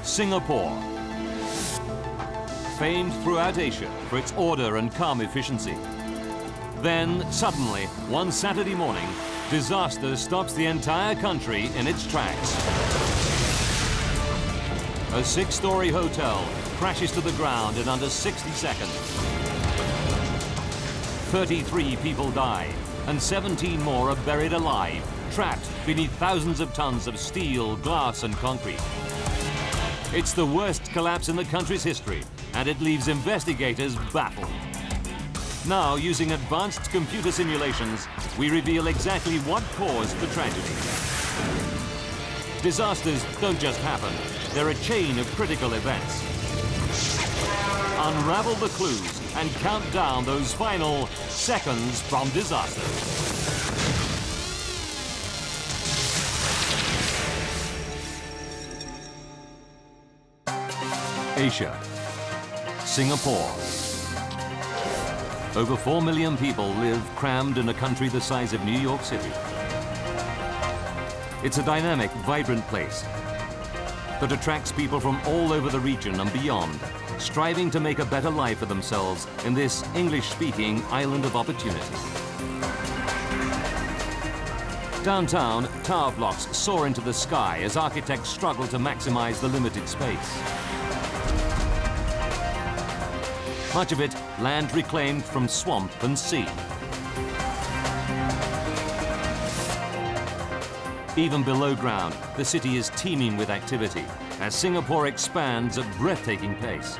Singapore. Famed throughout Asia for its order and calm efficiency. Then, suddenly, one Saturday morning, disaster stops the entire country in its tracks. A 6-story hotel crashes to the ground in under 60 seconds. 33 people die, and 17 more are buried alive, trapped beneath thousands of tons of steel, glass, and concrete. It's the worst collapse in the country's history, and it leaves investigators baffled. Now, using advanced computer simulations, we reveal exactly what caused the tragedy. Disasters don't just happen, they're a chain of critical events. Unravel the clues and count down those final seconds from disaster. Asia. Singapore. Over 4 million people live crammed in a country the size of New York City. It's a dynamic, vibrant place that attracts people from all over the region and beyond, striving to make a better life for themselves in this English-speaking island of opportunity. Downtown, tower blocks soar into the sky as architects struggle to maximize the limited space. Much of it land reclaimed from swamp and sea. Even below ground, the city is teeming with activity as Singapore expands at breathtaking pace.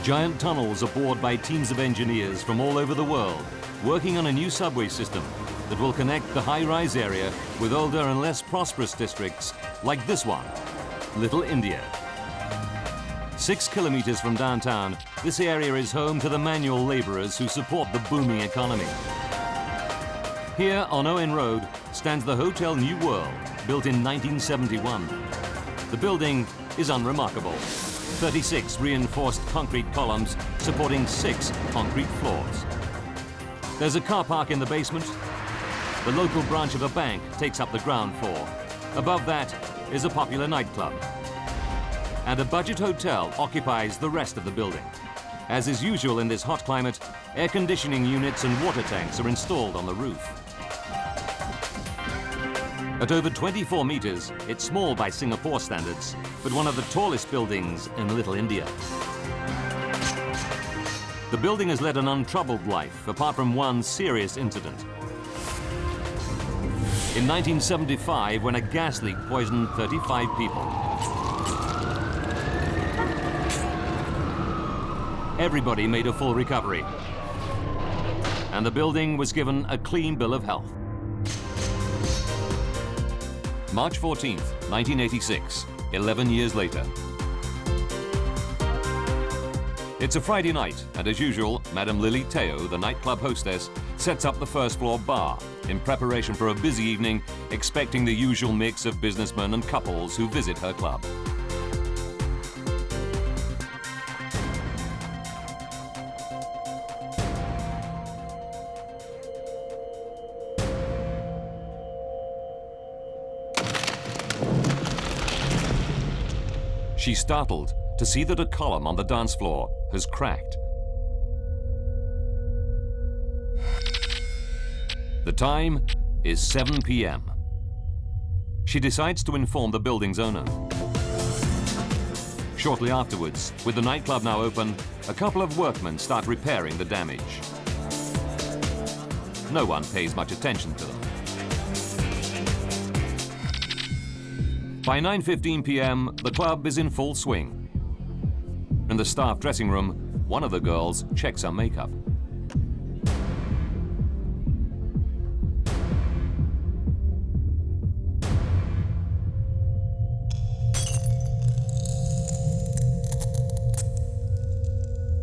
Giant tunnels are bored by teams of engineers from all over the world, working on a new subway system that will connect the high-rise area with older and less prosperous districts like this one, Little India. 6 kilometers from downtown, this area is home to the manual laborers who support the booming economy. Here on Owen Road stands the Hotel New World, built in 1971. The building is unremarkable. 36 reinforced concrete columns supporting 6 concrete floors. There's a car park in the basement. The local branch of a bank takes up the ground floor. Above that is a popular nightclub. And a budget hotel occupies the rest of the building. As is usual in this hot climate, air conditioning units and water tanks are installed on the roof. At over 24 meters, it's small by Singapore standards, but one of the tallest buildings in Little India. The building has led an untroubled life, apart from one serious incident. In 1975, when a gas leak poisoned 35 people. Everybody made a full recovery, and the building was given a clean bill of health. March 14th, 1986, 11 years later. It's a Friday night, and as usual, Madame Lily Teo, the nightclub hostess, sets up the first floor bar in preparation for a busy evening, expecting the usual mix of businessmen and couples who visit her club. She's startled to see that a column on the dance floor has cracked. The time is 7 p.m. She decides to inform the building's owner. Shortly afterwards, with the nightclub now open, a couple of workmen start repairing the damage. No one pays much attention to them. By 9:15 p.m., the club is in full swing. In the staff dressing room, one of the girls checks her makeup.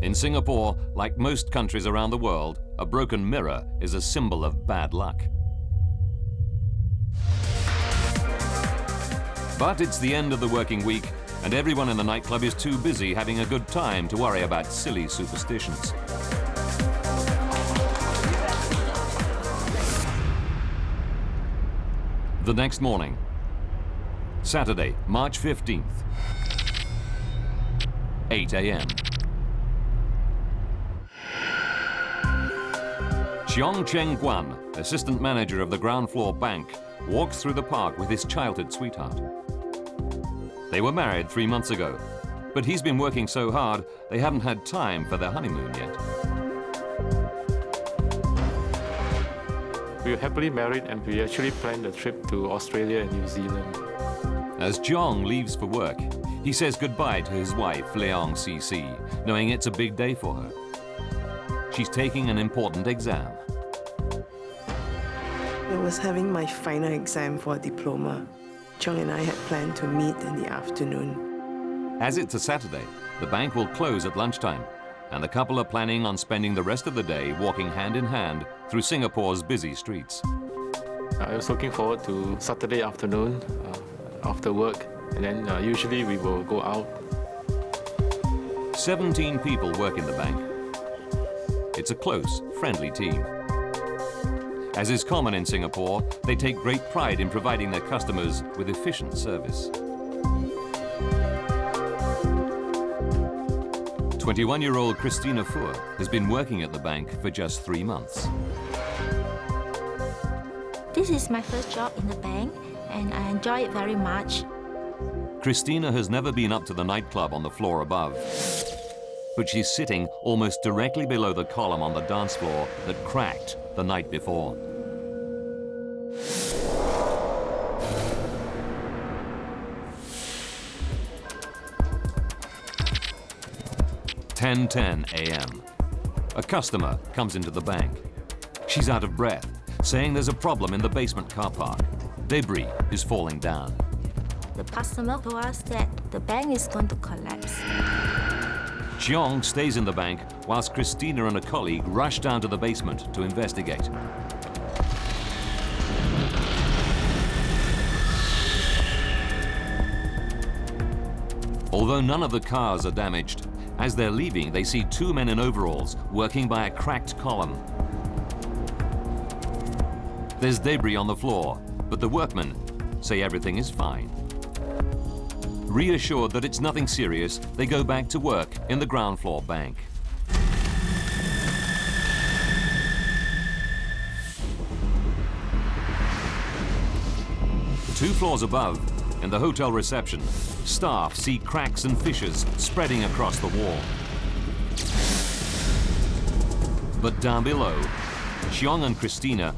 In Singapore, like most countries around the world, a broken mirror is a symbol of bad luck. But it's the end of the working week, and everyone in the nightclub is too busy having a good time to worry about silly superstitions. The next morning, Saturday, March 15th, 8 a.m. Cheong Cheng Guan, assistant manager of the ground floor bank, walks through the park with his childhood sweetheart. They were married 3 months ago, but he's been working so hard they haven't had time for their honeymoon yet. We were happily married and we actually planned a trip to Australia and New Zealand. As Cheong leaves for work, he says goodbye to his wife, Leong CC, knowing it's a big day for her. She's taking an important exam. I was having my final exam for a diploma. Cheong and I had planned to meet in the afternoon. As it's a Saturday, the bank will close at lunchtime, and the couple are planning on spending the rest of the day walking hand in hand through Singapore's busy streets. I was looking forward to Saturday afternoon after work, and then usually we will go out. 17 people work in the bank. It's a close, friendly team. As is common in Singapore, they take great pride in providing their customers with efficient service. 21-year-old Christina Fuhr has been working at the bank for just 3 months. This is my first job in the bank, and I enjoy it very much. Christina has never been up to the nightclub on the floor above, but she's sitting almost directly below the column on the dance floor that cracked the night before. (10:10 a.m.) A customer comes into the bank. She's out of breath, saying there's a problem in the basement car park. Debris is falling down. The customer told us that the bank is going to collapse. Cheong stays in the bank whilst Christina and a colleague rush down to the basement to investigate. Although none of the cars are damaged, as they're leaving, they see 2 men in overalls working by a cracked column. There's debris on the floor, but the workmen say everything is fine. Reassured that it's nothing serious, they go back to work in the ground floor bank. Two floors above, in the hotel reception, staff see cracks and fissures spreading across the wall. But down below, Cheong and Christina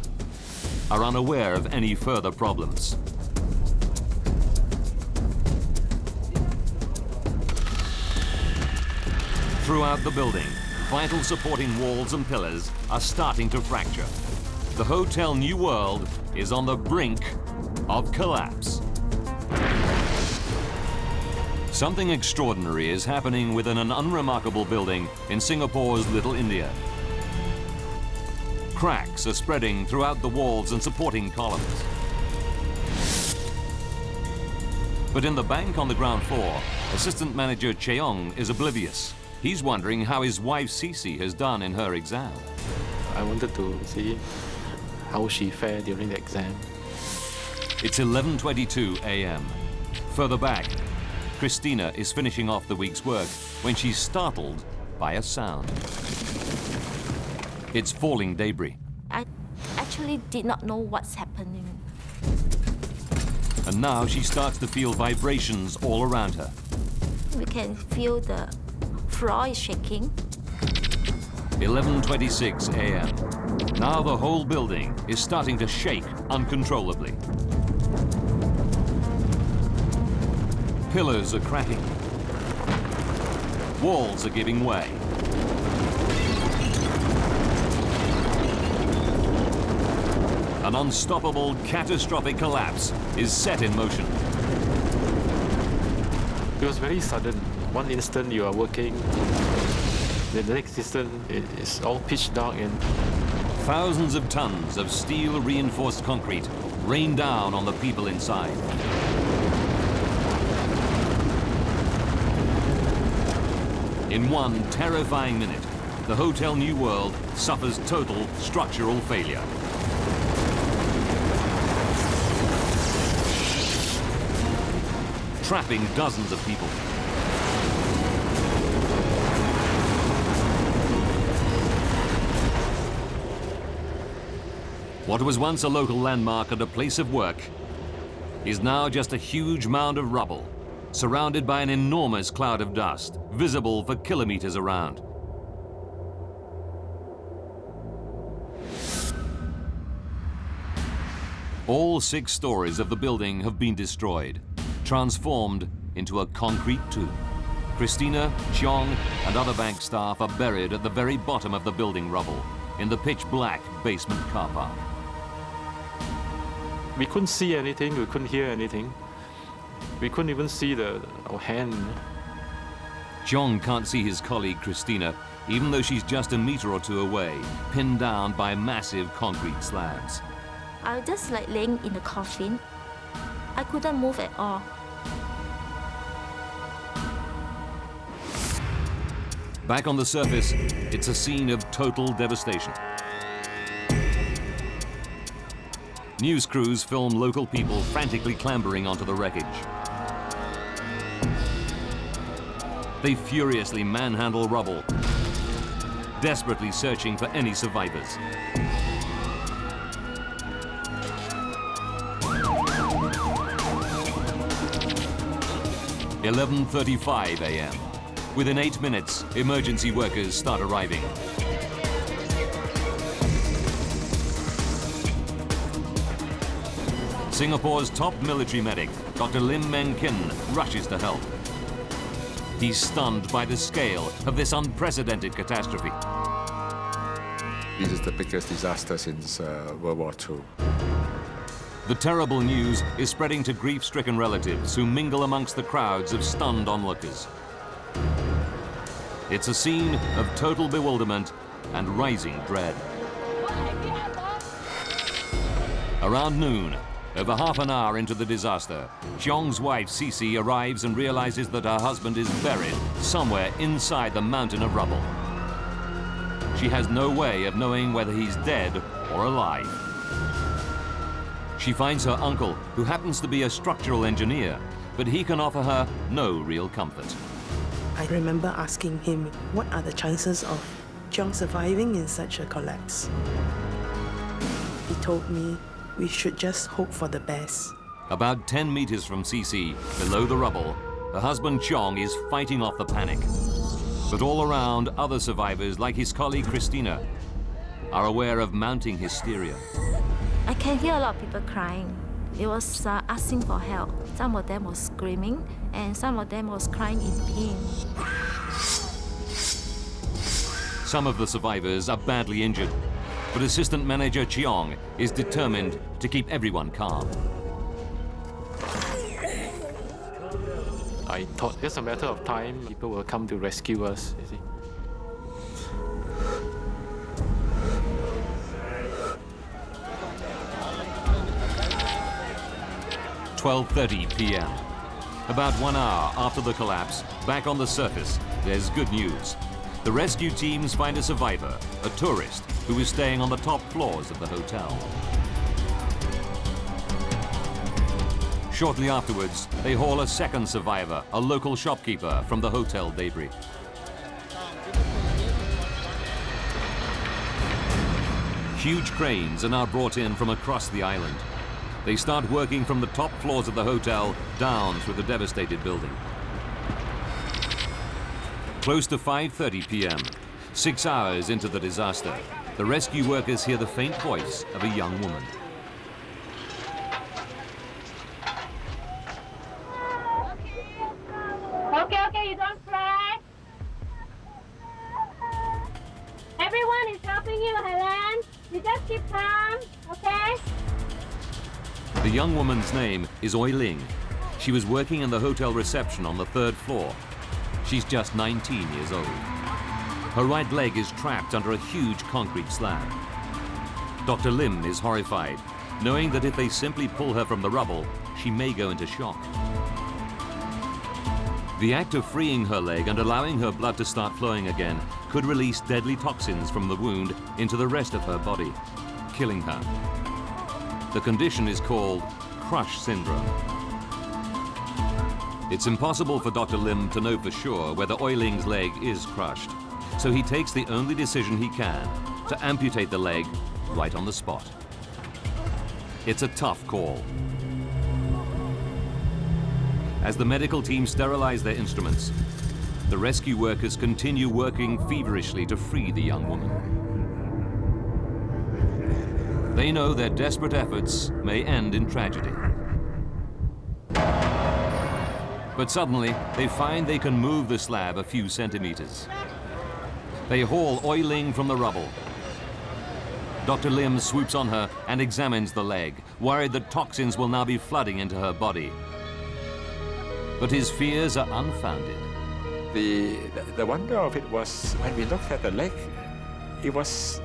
are unaware of any further problems. Throughout the building, vital supporting walls and pillars are starting to fracture. The Hotel New World is on the brink of collapse. Something extraordinary is happening within an unremarkable building in Singapore's Little India. Cracks are spreading throughout the walls and supporting columns. But in the bank on the ground floor, assistant manager Cheong is oblivious. He's wondering how his wife Cece has done in her exam. I wanted to see how she fared during the exam. It's 11:22 a.m. Further back, Christina is finishing off the week's work when she's startled by a sound. It's falling debris. I actually did not know what's happening. And now she starts to feel vibrations all around her. We can feel the floor is shaking. 11:26 a.m. Now the whole building is starting to shake uncontrollably. Pillars are cracking. Walls are giving way. An unstoppable, catastrophic collapse is set in motion. It was very sudden. One instant you are working, the next instant it's all pitch dark and Thousands of tons of steel-reinforced concrete rain down on the people inside. In one terrifying minute, the Hotel New World suffers total structural failure. trapping dozens of people. What was once a local landmark and a place of work is now just a huge mound of rubble, surrounded by an enormous cloud of dust, visible for kilometers around. All 6 stories of the building have been destroyed, transformed into a concrete tomb. Christina, Cheong, and other bank staff are buried at the very bottom of the building rubble, in the pitch-black basement car park. We couldn't see anything, we couldn't hear anything. We couldn't even see our hand. Cheong can't see his colleague Christina, even though she's just a meter or two away, pinned down by massive concrete slabs. I was just like laying in the coffin. I couldn't move at all. Back on the surface, it's a scene of total devastation. News crews film local people frantically clambering onto the wreckage. They furiously manhandle rubble, desperately searching for any survivors. "11:35 a.m. Within 8 minutes, emergency workers start arriving. Singapore's top military medic, Dr. Lim Meng Kin, rushes to help. He's stunned by the scale of this unprecedented catastrophe. This is the biggest disaster since World War II. The terrible news is spreading to grief-stricken relatives who mingle amongst the crowds of stunned onlookers. It's a scene of total bewilderment and rising dread. Around noon, over half an hour into the disaster, Cheong's wife, Cici, arrives and realizes that her husband is buried somewhere inside the mountain of rubble. She has no way of knowing whether he's dead or alive. She finds her uncle, who happens to be a structural engineer, but he can offer her no real comfort. I remember asking him, what are the chances of Cheong surviving in such a collapse? He told me we should just hope for the best. About 10 meters from Cici, below the rubble, her husband Cheong is fighting off the panic. But all around, other survivors, like his colleague Christina, are aware of mounting hysteria. I can hear a lot of people crying. They was asking for help. Some of them was screaming, and some of them was crying in pain. Some of the survivors are badly injured, but Assistant Manager Cheong is determined to keep everyone calm. I thought it's a matter of time, people will come to rescue us, you see. "12:30 p.m. About 1 hour after the collapse, back on the surface, there's good news. The rescue teams find a survivor, a tourist, who is staying on the top floors of the hotel. Shortly afterwards, they haul a second survivor, a local shopkeeper, from the hotel debris. Huge cranes are now brought in from across the island. They start working from the top floors of the hotel down through the devastated building. Close to 5:30 p.m., 6 hours into the disaster, the rescue workers hear the faint voice of a young woman. Okay, you don't cry. Everyone is helping you, Helen. You just keep calm, okay? The young woman's name is Oi Ling. She was working in the hotel reception on the 3rd floor. She's just 19 years old. Her right leg is trapped under a huge concrete slab. Dr. Lim is horrified, knowing that if they simply pull her from the rubble, she may go into shock. The act of freeing her leg and allowing her blood to start flowing again could release deadly toxins from the wound into the rest of her body, killing her. The condition is called crush syndrome. It's impossible for Dr. Lim to know for sure whether Oi Ling's leg is crushed, so he takes the only decision he can, to amputate the leg right on the spot. It's a tough call. As the medical team sterilize their instruments, the rescue workers continue working feverishly to free the young woman. They know their desperate efforts may end in tragedy. But suddenly, they find they can move the slab a few centimeters. They haul Oi Ling from the rubble. Dr. Lim swoops on her and examines the leg, worried that toxins will now be flooding into her body. But his fears are unfounded. The wonder of it was when we looked at the leg, it was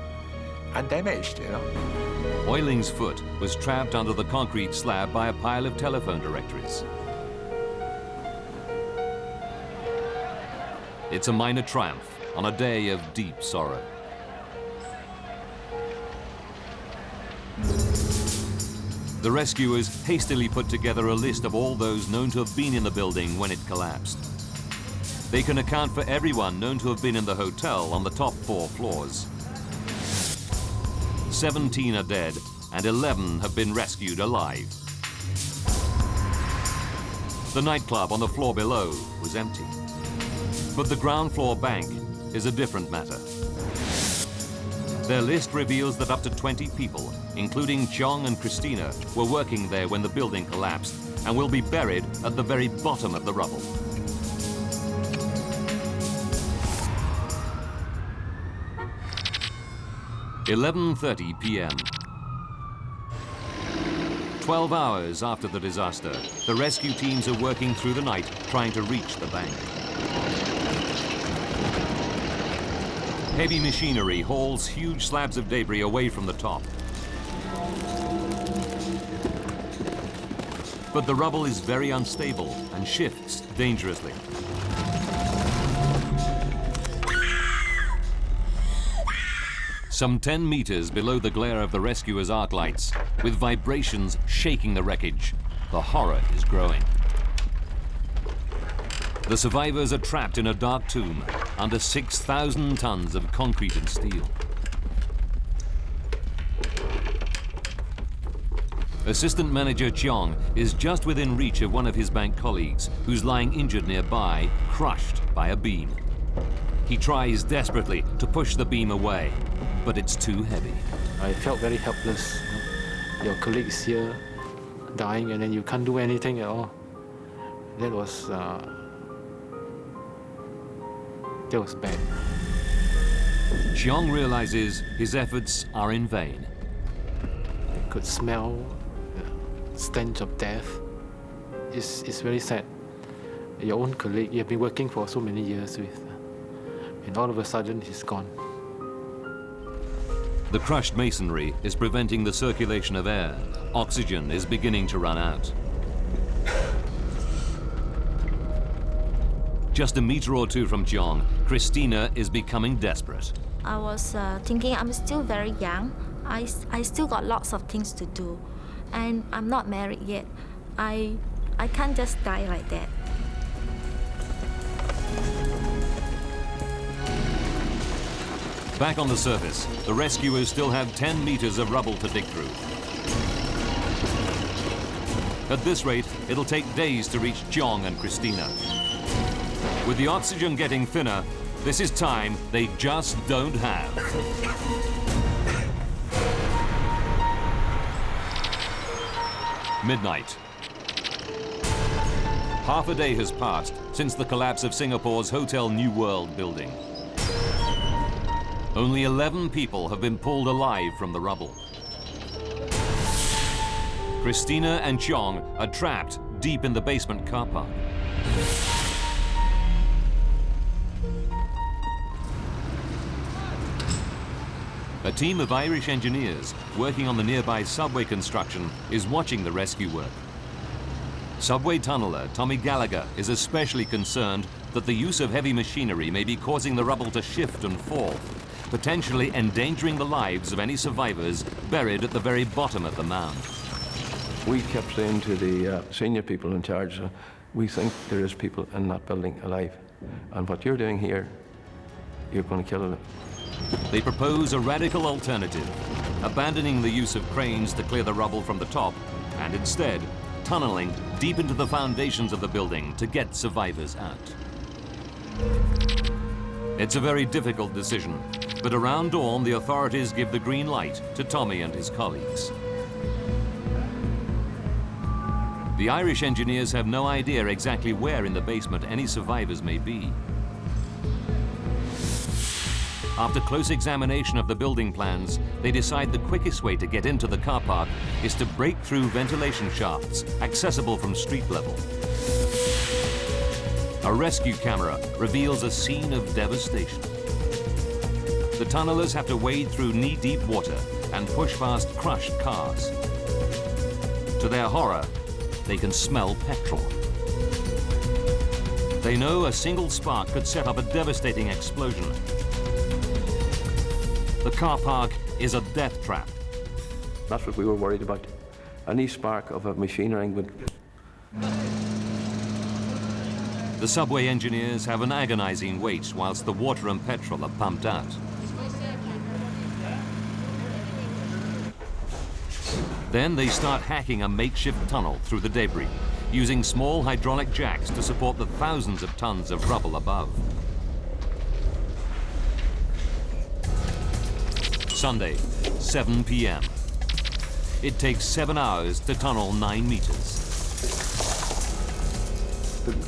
undamaged, you know. Oi Ling's foot was trapped under the concrete slab by a pile of telephone directories. It's a minor triumph on a day of deep sorrow. The rescuers hastily put together a list of all those known to have been in the building when it collapsed. They can account for everyone known to have been in the hotel on the top 4 floors. 17 are dead and 11 have been rescued alive. The nightclub on the floor below was empty. But the ground floor bank is a different matter. Their list reveals that up to 20 people, including Chong and Christina, were working there when the building collapsed and will be buried at the very bottom of the rubble. (11:30 p.m.) 12 hours after the disaster, the rescue teams are working through the night trying to reach the bank. Heavy machinery hauls huge slabs of debris away from the top. But the rubble is very unstable and shifts dangerously. Some 10 meters below the glare of the rescuers' arc lights, with vibrations shaking the wreckage, the horror is growing. The survivors are trapped in a dark tomb under 6,000 tons of concrete and steel. Assistant Manager Cheong is just within reach of one of his bank colleagues, who's lying injured nearby, crushed by a beam. He tries desperately to push the beam away, but it's too heavy. I felt very helpless. Your colleague is here, dying, and then you can't do anything at all. That was bad. Cheong realizes his efforts are in vain. I could smell the stench of death. It's very sad. Your own colleague you have been working for so many years with, and all of a sudden he's gone. The crushed masonry is preventing the circulation of air. Oxygen is beginning to run out. Just a meter or two from Cheong, Christina is becoming desperate. I was thinking I'm still very young. I still got lots of things to do. And I'm not married yet. I can't just die like that. Back on the surface, the rescuers still have 10 meters of rubble to dig through. At this rate, it'll take days to reach Cheong and Christina. With the oxygen getting thinner, this is time they just don't have. Midnight. Half a day has passed since the collapse of Singapore's Hotel New World building. Only 11 people have been pulled alive from the rubble. Christina and Cheong are trapped deep in the basement car park. A team of Irish engineers working on the nearby subway construction is watching the rescue work. Subway tunneler Tommy Gallagher is especially concerned that the use of heavy machinery may be causing the rubble to shift and fall, potentially endangering the lives of any survivors buried at the very bottom of the mound. We kept saying to the senior people in charge, We think there is people in that building alive. And what you're doing here, you're going to kill them. They propose a radical alternative, abandoning the use of cranes to clear the rubble from the top, and instead tunneling deep into the foundations of the building to get survivors out. It's a very difficult decision, but around dawn the authorities give the green light to Tommy and his colleagues. The Irish engineers have no idea exactly where in the basement any survivors may be. After close examination of the building plans, they decide the quickest way to get into the car park is to break through ventilation shafts accessible from street level. A rescue camera reveals a scene of devastation. The tunnelers have to wade through knee-deep water and push past crushed cars. To their horror, they can smell petrol. They know a single spark could set up a devastating explosion. The car park is a death trap. That's what we were worried about. Any spark of a machinery would... The subway engineers have an agonizing wait whilst the water and petrol are pumped out. Then they start hacking a makeshift tunnel through the debris, using small hydraulic jacks to support the thousands of tons of rubble above. Sunday, 7 p.m. It takes 7 hours to tunnel 9 meters.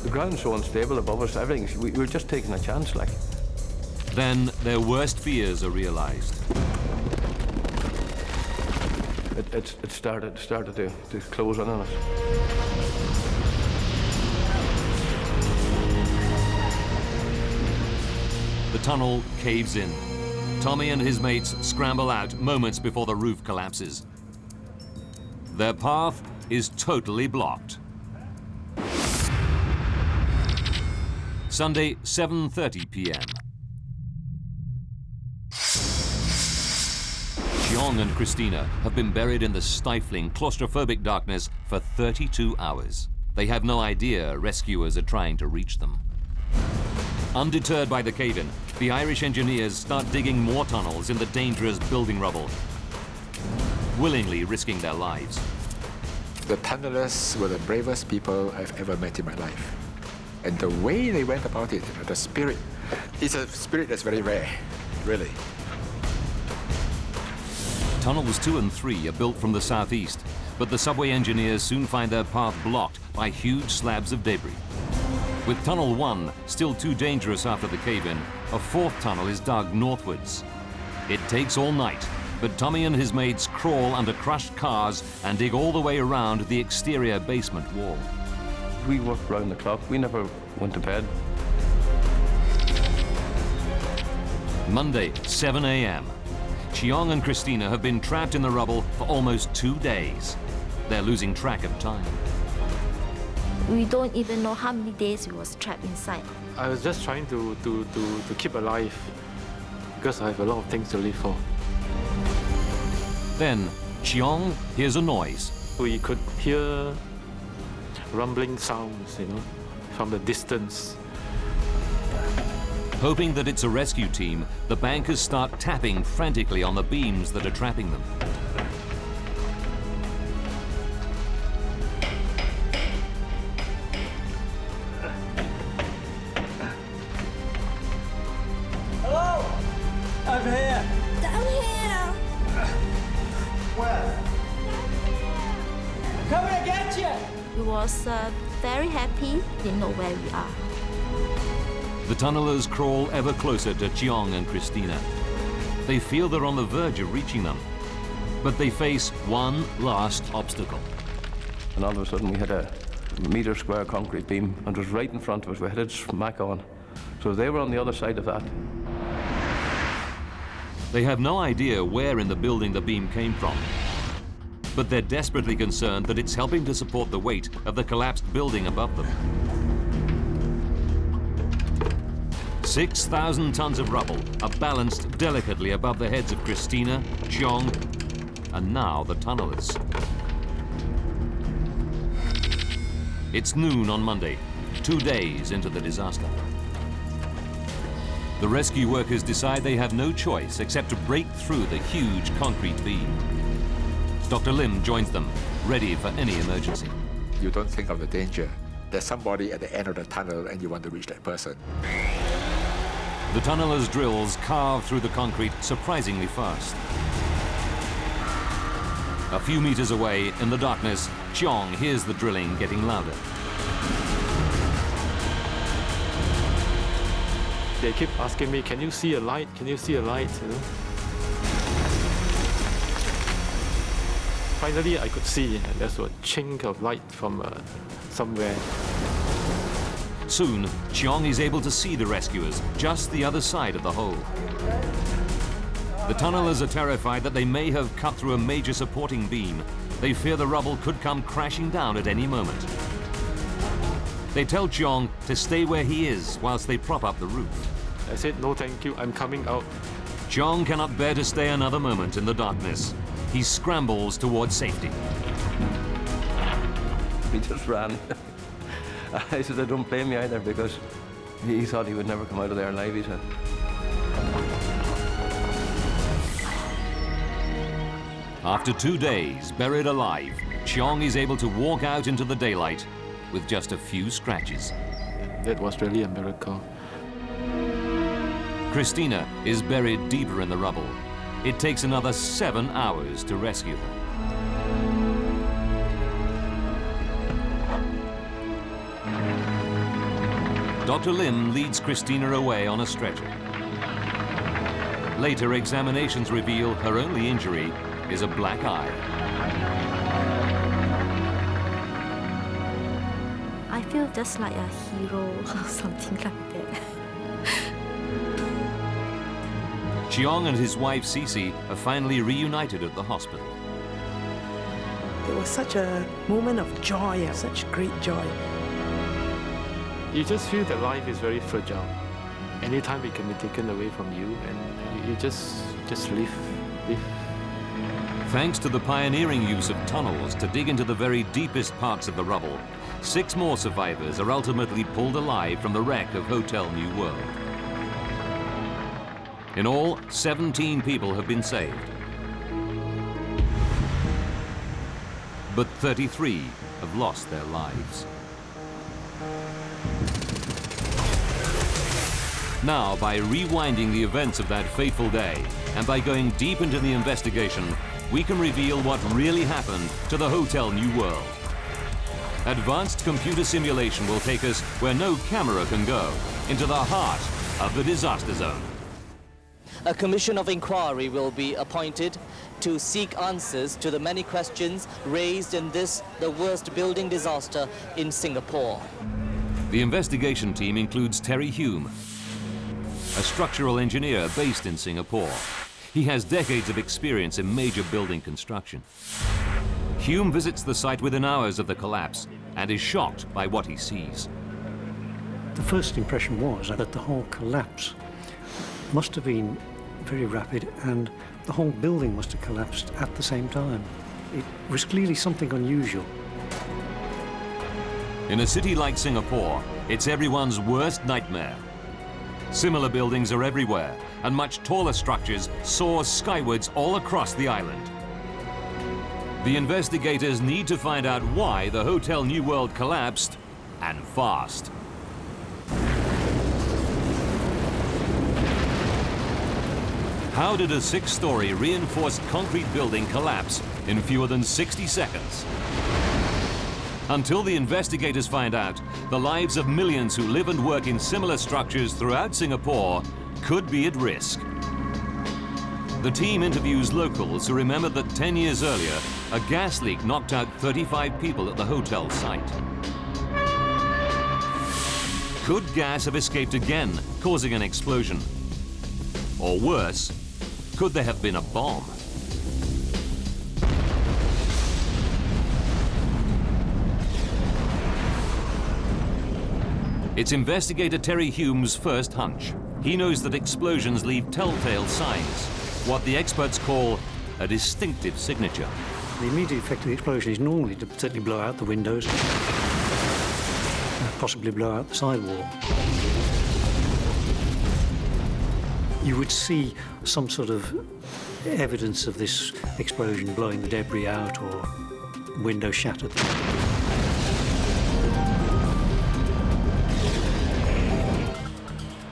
The ground's so unstable above us, everything, we were just taking a chance, like. Then their worst fears are realized. It started to close in on us. The tunnel caves in. Tommy and his mates scramble out moments before the roof collapses. Their path is totally blocked. Sunday, 7:30 p.m. Chiong and Christina have been buried in the stifling, claustrophobic darkness for 32 hours. They have no idea rescuers are trying to reach them. Undeterred by the cave-in, the Irish engineers start digging more tunnels in the dangerous building rubble, willingly risking their lives. The tunnelers were the bravest people I've ever met in my life. And the way they went about it, the spirit, it's a spirit that's very rare, really. Tunnels 2 and 3 are built from the southeast, but the subway engineers soon find their path blocked by huge slabs of debris. With Tunnel 1 still too dangerous after the cave-in, a fourth tunnel is dug northwards. It takes all night, but Tommy and his mates crawl under crushed cars and dig all the way around the exterior basement wall. We worked round the clock. We never went to bed. Monday, 7 a.m. Chiong and Christina have been trapped in the rubble for almost 2 days. They're losing track of time. We don't even know how many days we was trapped inside. I was just trying to keep alive because I have a lot of things to live for. Then, Chiong hears a noise. We could hear rumbling sounds, from the distance. Hoping that it's a rescue team, the bankers start tapping frantically on the beams that are trapping them. Hello? I'm here. Down here! Where? I'm coming to get you. We was very happy, didn't know where we are. The tunnelers crawl ever closer to Chiong and Christina. They feel they're on the verge of reaching them, but they face one last obstacle. And all of a sudden we had a metre square concrete beam and it was right in front of us. We hit it smack on. So they were on the other side of that. They have no idea where in the building the beam came from, but they're desperately concerned that it's helping to support the weight of the collapsed building above them. 6,000 tons of rubble are balanced delicately above the heads of Christina, Chiong, and now the tunnelers. It's noon on Monday, 2 days into the disaster. The rescue workers decide they have no choice except to break through the huge concrete beam. Dr. Lim joins them, ready for any emergency. You don't think of the danger. There's somebody at the end of the tunnel and you want to reach that person. The tunnelers' drills carve through the concrete surprisingly fast. A few meters away, in the darkness, Cheong hears the drilling getting louder. They keep asking me, can you see a light? Can you see a light? You know? Finally, I could see, and there's a chink of light from somewhere. Soon, Cheong is able to see the rescuers just the other side of the hole. The tunnelers are terrified that they may have cut through a major supporting beam. They fear the rubble could come crashing down at any moment. They tell Cheong to stay where he is whilst they prop up the roof. I said, no thank you, I'm coming out. Cheong cannot bear to stay another moment in the darkness. He scrambles towards safety. He just ran. I said, I don't blame you either, because he thought he would never come out of there alive, he said. After 2 days, buried alive, Cheong is able to walk out into the daylight with just a few scratches. That was really a miracle. Christina is buried deeper in the rubble. It takes another 7 hours to rescue her. Dr. Lim leads Christina away on a stretcher. Later examinations reveal her only injury is a black eye. I feel just like a hero or something like that. Cheong and his wife Cece are finally reunited at the hospital. It was such a moment of joy, such great joy. You just feel that life is very fragile. Anytime it can be taken away from you, and you just live. Thanks to the pioneering use of tunnels to dig into the very deepest parts of the rubble, 6 more survivors are ultimately pulled alive from the wreck of Hotel New World. In all, 17 people have been saved. But 33 have lost their lives. Now, by rewinding the events of that fateful day, and by going deep into the investigation, we can reveal what really happened to the Hotel New World. Advanced computer simulation will take us where no camera can go, into the heart of the disaster zone. A commission of inquiry will be appointed to seek answers to the many questions raised in this, the worst building disaster in Singapore. The investigation team includes Terry Hume, a structural engineer based in Singapore. He has decades of experience in major building construction. Hume visits the site within hours of the collapse and is shocked by what he sees. The first impression was that the whole collapse must have been very rapid, and the whole building must have collapsed at the same time. It was clearly something unusual. In a city like Singapore, it's everyone's worst nightmare. Similar buildings are everywhere, and much taller structures soar skywards all across the island. The investigators need to find out why the Hotel New World collapsed, and fast. How did a 6-story reinforced concrete building collapse in fewer than 60 seconds? Until the investigators find out, the lives of millions who live and work in similar structures throughout Singapore could be at risk. The team interviews locals who remember that 10 years earlier, a gas leak knocked out 35 people at the hotel site. Could gas have escaped again, causing an explosion? Or worse, could there have been a bomb? It's investigator Terry Hume's first hunch. He knows that explosions leave telltale signs, what the experts call a distinctive signature. The immediate effect of the explosion is normally to certainly blow out the windows. possibly blow out the sidewall. You would see some sort of evidence of this explosion blowing the debris out or windows shattered.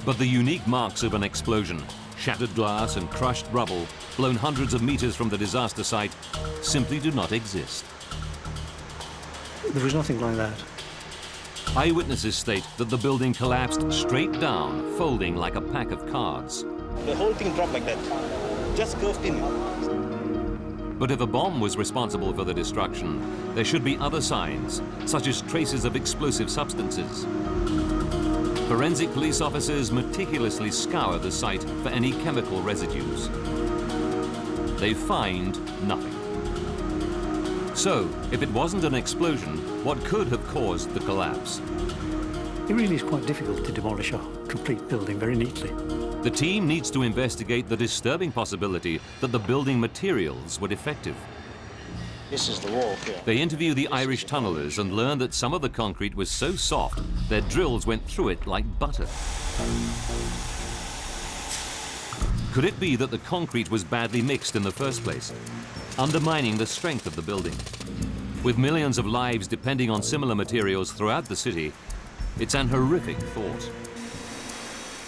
But the unique marks of an explosion, shattered glass and crushed rubble, blown hundreds of meters from the disaster site, simply do not exist. There was nothing like that. Eyewitnesses state that the building collapsed straight down, folding like a pack of cards. The whole thing dropped like that, just curved in. But if a bomb was responsible for the destruction, there should be other signs, such as traces of explosive substances. Forensic police officers meticulously scour the site for any chemical residues. They find nothing. So, if it wasn't an explosion, what could have caused the collapse? It really is quite difficult to demolish a complete building very neatly. The team needs to investigate the disturbing possibility that the building materials were defective. This is the wall here. They interview the Irish tunnellers and learn that some of the concrete was so soft, their drills went through it like butter. Could it be that the concrete was badly mixed in the first place, undermining the strength of the building? With millions of lives depending on similar materials throughout the city, it's an horrific thought.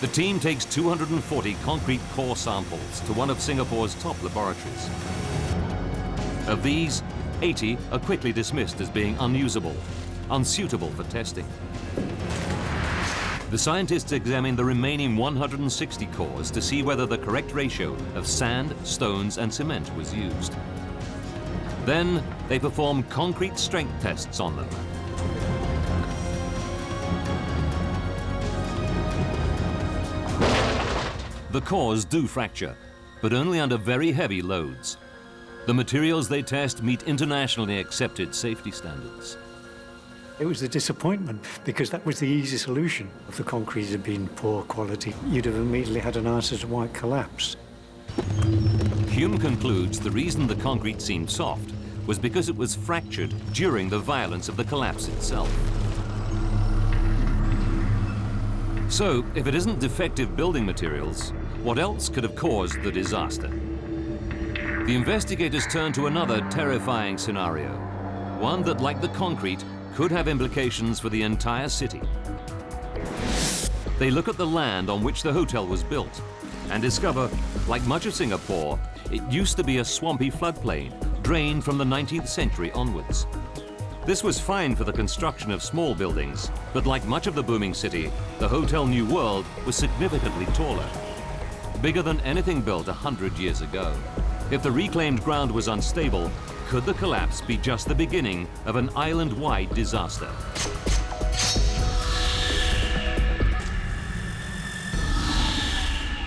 The team takes 240 concrete core samples to one of Singapore's top laboratories. Of these, 80 are quickly dismissed as being unusable, unsuitable for testing. The scientists examine the remaining 160 cores to see whether the correct ratio of sand, stones, and cement was used. Then they perform concrete strength tests on them. The cores do fracture, but only under very heavy loads. The materials they test meet internationally accepted safety standards. It was a disappointment because that was the easy solution. If the concrete had been poor quality, you'd have immediately had an answer to why it collapsed. Hume concludes the reason the concrete seemed soft was because it was fractured during the violence of the collapse itself. So, if it isn't defective building materials, what else could have caused the disaster? The investigators turn to another terrifying scenario, one that, like the concrete, could have implications for the entire city. They look at the land on which the hotel was built and discover, like much of Singapore, it used to be a swampy floodplain drained from the 19th century onwards. This was fine for the construction of small buildings, but like much of the booming city, the Hotel New World was significantly taller, bigger than anything built 100 years ago. If the reclaimed ground was unstable, could the collapse be just the beginning of an island-wide disaster?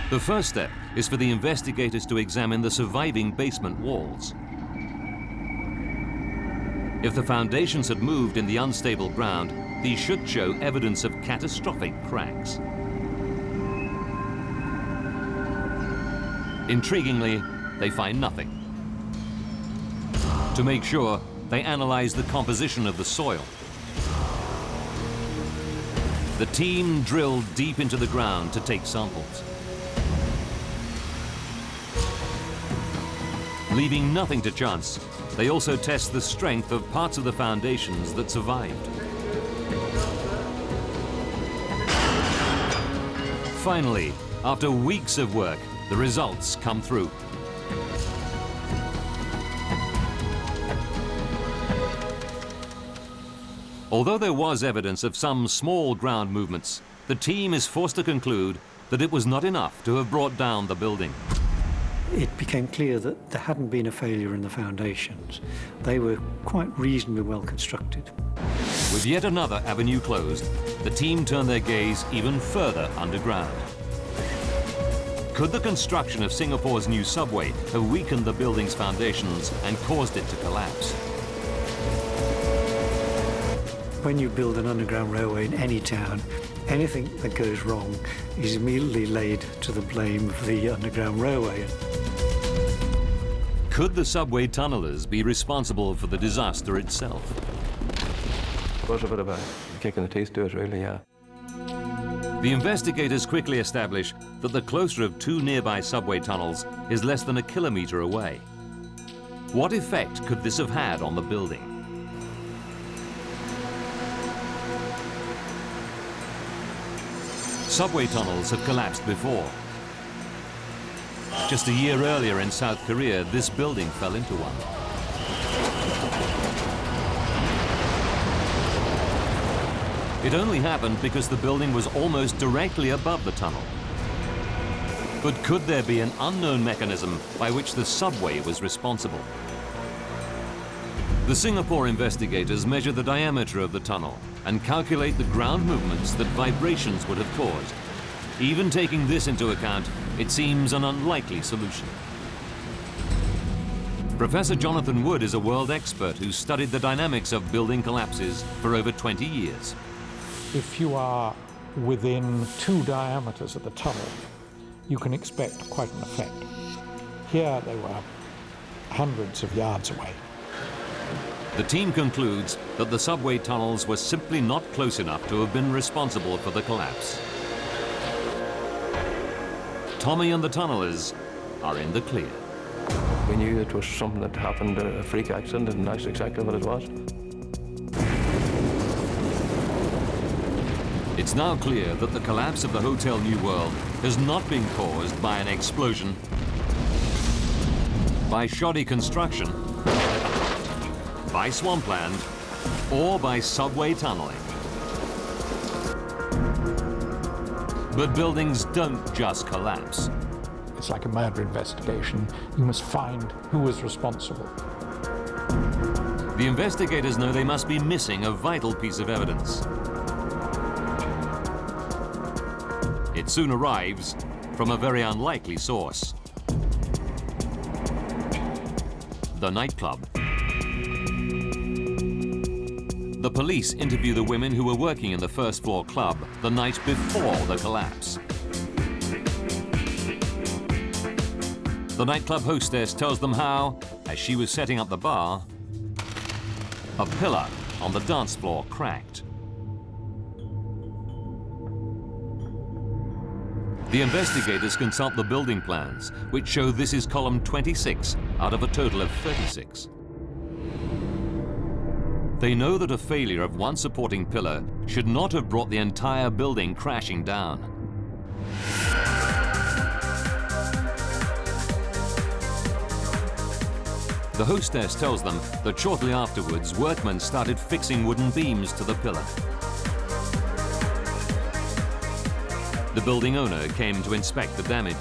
The first step is for the investigators to examine the surviving basement walls. If the foundations had moved in the unstable ground, these should show evidence of catastrophic cracks. Intriguingly, they find nothing. To make sure, they analyze the composition of the soil. The team drilled deep into the ground to take samples. Leaving nothing to chance, they also test the strength of parts of the foundations that survived. Finally, after weeks of work, the results come through. Although there was evidence of some small ground movements, the team is forced to conclude that it was not enough to have brought down the building. It became clear that there hadn't been a failure in the foundations. They were quite reasonably well constructed. With yet another avenue closed, the team turned their gaze even further underground. Could the construction of Singapore's new subway have weakened the building's foundations and caused it to collapse? When you build an underground railway in any town, anything that goes wrong is immediately laid to the blame of the underground railway. Could the subway tunnellers be responsible for the disaster itself? It was a bit of a kick in the teeth to us, really, yeah. The investigators quickly establish that the closer of two nearby subway tunnels is less than a kilometre away. What effect could this have had on the building? Subway tunnels have collapsed before. Just a year earlier in South Korea, this building fell into one. It only happened because the building was almost directly above the tunnel. But could there be an unknown mechanism by which the subway was responsible? The Singapore investigators measure the diameter of the tunnel and calculate the ground movements that vibrations would have caused. Even taking this into account, it seems an unlikely solution. Professor Jonathan Wood is a world expert who studied the dynamics of building collapses for over 20 years. If you are within 2 diameters of the tunnel, you can expect quite an effect. Here they were hundreds of yards away. The team concludes that the subway tunnels were simply not close enough to have been responsible for the collapse. Tommy and the tunnelers are in the clear. We knew it was something that happened, a freak accident, and that's exactly what it was. It's now clear that the collapse of the Hotel New World has not been caused by an explosion, by shoddy construction, by swampland, or by subway tunneling. But buildings don't just collapse. It's like a murder investigation. You must find who was responsible. The investigators know they must be missing a vital piece of evidence. It soon arrives from a very unlikely source: the nightclub. The police interview the women who were working in the first floor club the night before the collapse. The nightclub hostess tells them how, as she was setting up the bar, a pillar on the dance floor cracked. The investigators consult the building plans, which show this is column 26 out of a total of 36. They know that a failure of one supporting pillar should not have brought the entire building crashing down. The hostess tells them that shortly afterwards, workmen started fixing wooden beams to the pillar. The building owner came to inspect the damage.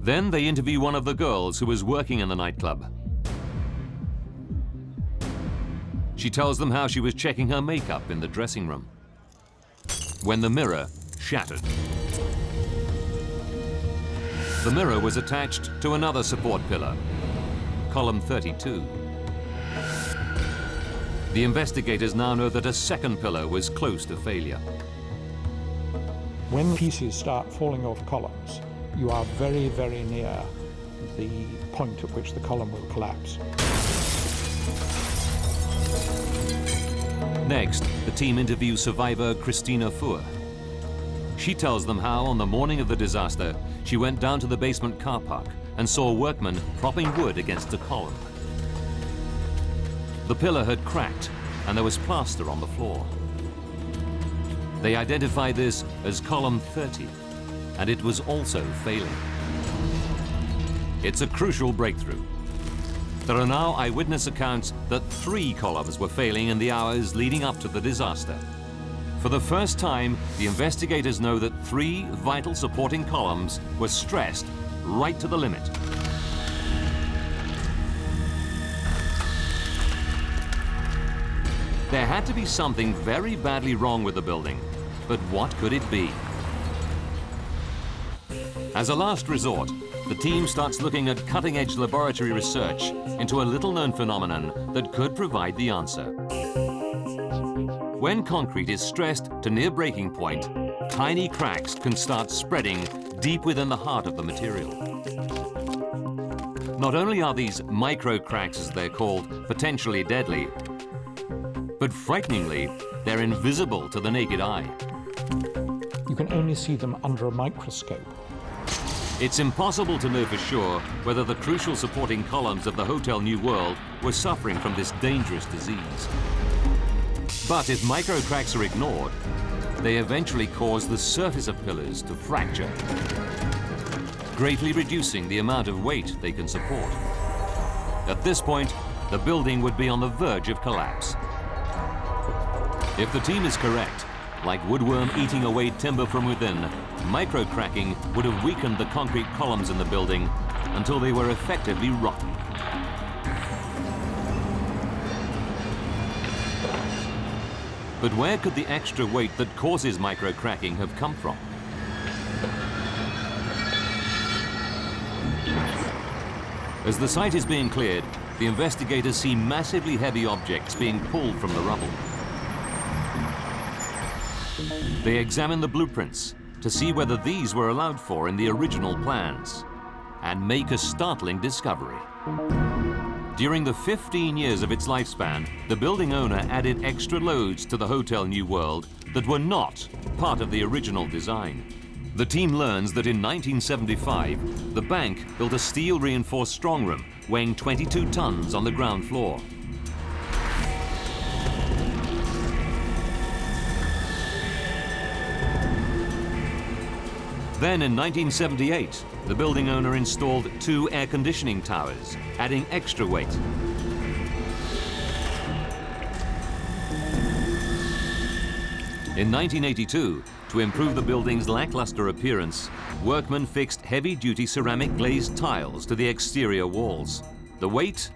Then they interview one of the girls who was working in the nightclub. She tells them how she was checking her makeup in the dressing room when the mirror shattered. The mirror was attached to another support pillar, column 32. The investigators now know that a second pillar was close to failure. When pieces start falling off columns, you are very, very near the point at which the column will collapse. Next, the team interviews survivor Christina Fuhr. She tells them how, on the morning of the disaster, she went down to the basement car park and saw workmen propping wood against a column. The pillar had cracked and there was plaster on the floor. They identified this as column 30, and it was also failing. It's a crucial breakthrough. There are now eyewitness accounts that 3 columns were failing in the hours leading up to the disaster. For the first time, the investigators know that 3 vital supporting columns were stressed right to the limit. There had to be something very badly wrong with the building, but what could it be? As a last resort, the team starts looking at cutting-edge laboratory research into a little-known phenomenon that could provide the answer. When concrete is stressed to near breaking point, tiny cracks can start spreading deep within the heart of the material. Not only are these microcracks, as they're called, potentially deadly, but frighteningly, they're invisible to the naked eye. You can only see them under a microscope. It's impossible to know for sure whether the crucial supporting columns of the Hotel New World were suffering from this dangerous disease. But if microcracks are ignored, they eventually cause the surface of pillars to fracture, greatly reducing the amount of weight they can support. At this point, the building would be on the verge of collapse. If the team is correct, like woodworm eating away timber from within, microcracking would have weakened the concrete columns in the building until they were effectively rotten. But where could the extra weight that causes microcracking have come from? As the site is being cleared, the investigators see massively heavy objects being pulled from the rubble. They examine the blueprints to see whether these were allowed for in the original plans and make a startling discovery. During the 15 years of its lifespan, the building owner added extra loads to the Hotel New World that were not part of the original design. The team learns that in 1975, the bank built a steel-reinforced strongroom weighing 22 tons on the ground floor. Then in 1978, the building owner installed 2 air conditioning towers, adding extra weight. In 1982, to improve the building's lackluster appearance, workmen fixed heavy-duty ceramic glazed tiles to the exterior walls. The weight?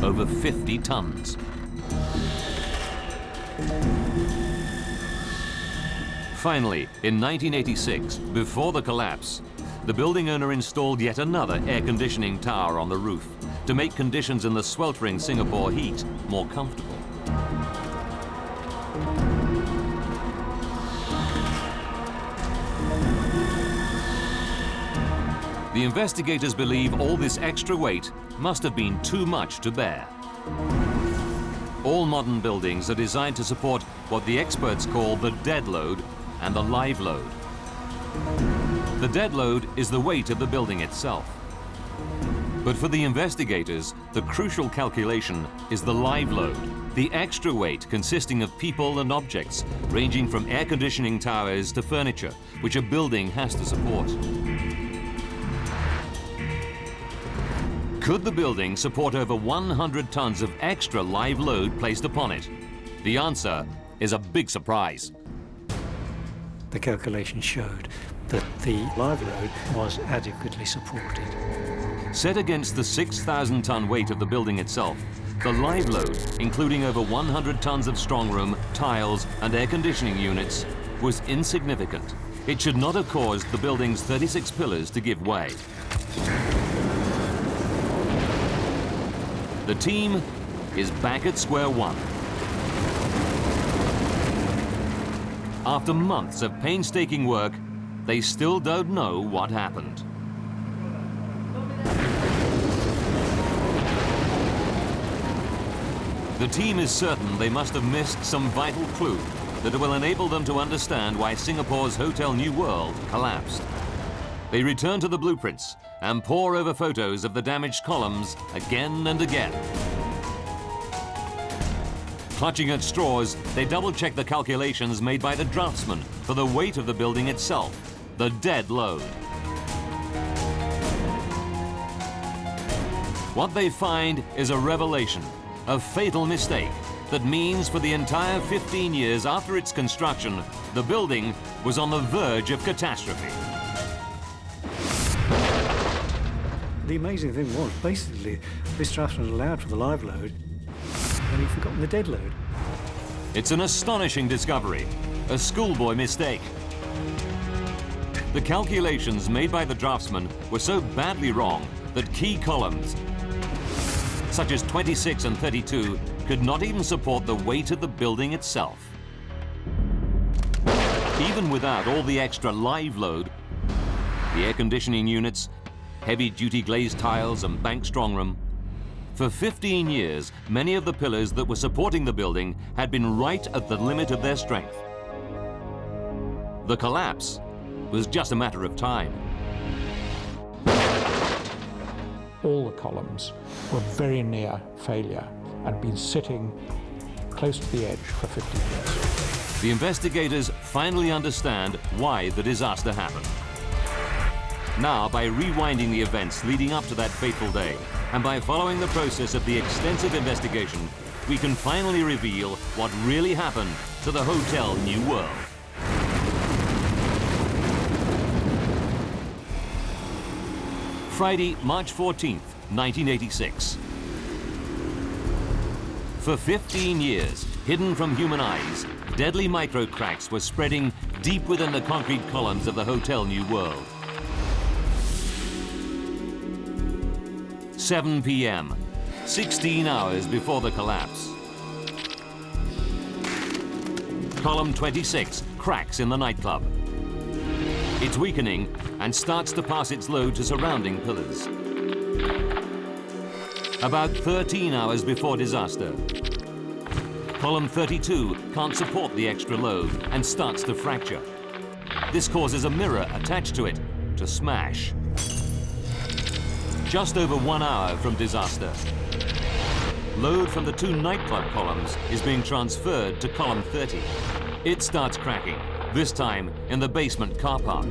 Over 50 tons. Finally, in 1986, before the collapse, the building owner installed yet another air conditioning tower on the roof to make conditions in the sweltering Singapore heat more comfortable. The investigators believe all this extra weight must have been too much to bear. All modern buildings are designed to support what the experts call the dead load and the live load. The dead load is the weight of the building itself. But for the investigators, the crucial calculation is the live load, the extra weight consisting of people and objects, ranging from air conditioning towers to furniture, which a building has to support. Could the building support over 100 tons of extra live load placed upon it? The answer is a big surprise. The calculation showed that the live load was adequately supported. Set against the 6,000-ton weight of the building itself, the live load, including over 100 tons of strongroom, tiles, and air conditioning units, was insignificant. It should not have caused the building's 36 pillars to give way. The team is back at square one. After months of painstaking work, they still don't know what happened. The team is certain they must have missed some vital clue that will enable them to understand why Singapore's Hotel New World collapsed. They return to the blueprints and pore over photos of the damaged columns again and again. Clutching at straws, they double-check the calculations made by the draftsman for the weight of the building itself, the dead load. What they find is a revelation, a fatal mistake that means for the entire 15 years after its construction, the building was on the verge of catastrophe. The amazing thing was, basically, this draftsman allowed for the live load, and he'd forgotten the dead load. It's an astonishing discovery, a schoolboy mistake. The calculations made by the draftsman were so badly wrong that key columns, such as 26 and 32, could not even support the weight of the building itself. Even without all the extra live load, the air conditioning units heavy-duty glazed tiles and bank strongroom. For 15 years, many of the pillars that were supporting the building had been right at the limit of their strength. The collapse was just a matter of time. All the columns were very near failure and been sitting close to the edge for 50 years. The investigators finally understand why the disaster happened. Now, by rewinding the events leading up to that fateful day, and by following the process of the extensive investigation, we can finally reveal what really happened to the Hotel New World. Friday, March 14th, 1986. For 15 years, hidden from human eyes, deadly microcracks were spreading deep within the concrete columns of the Hotel New World. 7 p.m., 16 hours before the collapse. Column 26 cracks in the nightclub. It's weakening and starts to pass its load to surrounding pillars. About 13 hours before disaster, column 32 can't support the extra load and starts to fracture. This causes a mirror attached to it to smash. Just over 1 hour from disaster, load from the two nightclub columns is being transferred to column 30. It starts cracking, this time in the basement car park.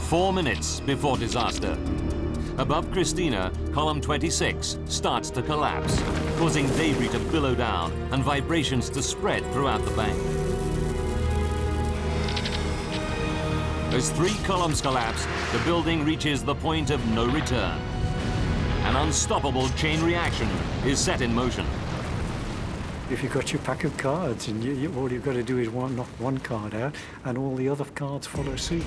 Four minutes before disaster. Above Christina, column 26 starts to collapse, causing debris to billow down and vibrations to spread throughout the bank. As 3 columns collapse, the building reaches the point of no return. An unstoppable chain reaction is set in motion. If you've got your pack of cards and all you've got to do is knock one card out and all the other cards follow suit.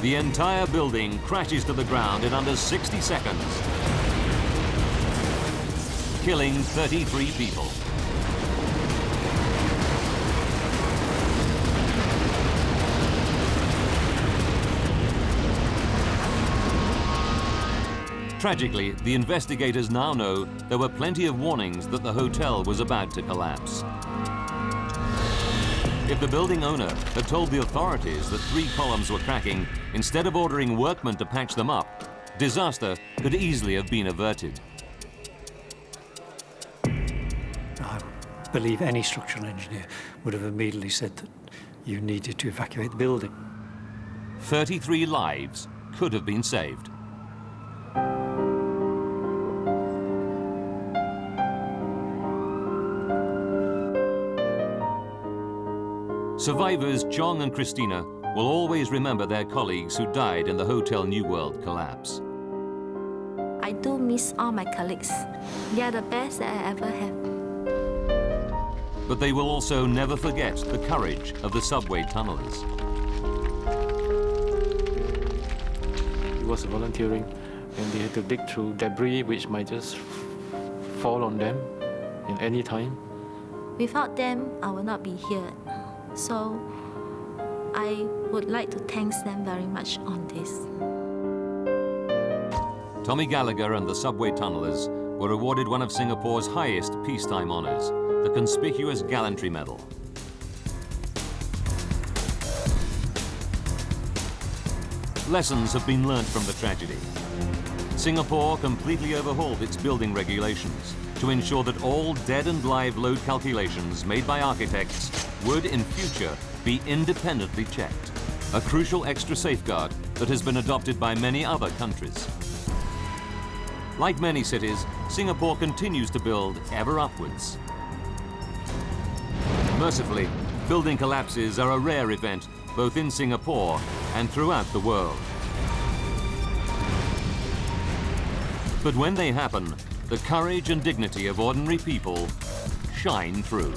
The entire building crashes to the ground in under 60 seconds, killing 33 people. Tragically, the investigators now know there were plenty of warnings that the hotel was about to collapse. If the building owner had told the authorities that 3 columns were cracking, instead of ordering workmen to patch them up, disaster could easily have been averted. I believe any structural engineer would have immediately said that you needed to evacuate the building. 33 lives could have been saved. Survivors Chong and Christina will always remember their colleagues who died in the Hotel New World collapse. I do miss all my colleagues. They are the best that I ever have. But they will also never forget the courage of the subway tunnelers. It was volunteering, and they had to dig through debris which might just fall on them in any time. Without them, I would not be here. So I would like to thank them very much on this. Tommy Gallagher and the subway tunnelers were awarded one of Singapore's highest peacetime honours, the Conspicuous Gallantry Medal. Lessons have been learnt from the tragedy. Singapore completely overhauled its building regulations to ensure that all dead and live load calculations made by architects would in future be independently checked, a crucial extra safeguard that has been adopted by many other countries. Like many cities, Singapore continues to build ever upwards. Mercifully, building collapses are a rare event both in Singapore and throughout the world. But when they happen, the courage and dignity of ordinary people shine through.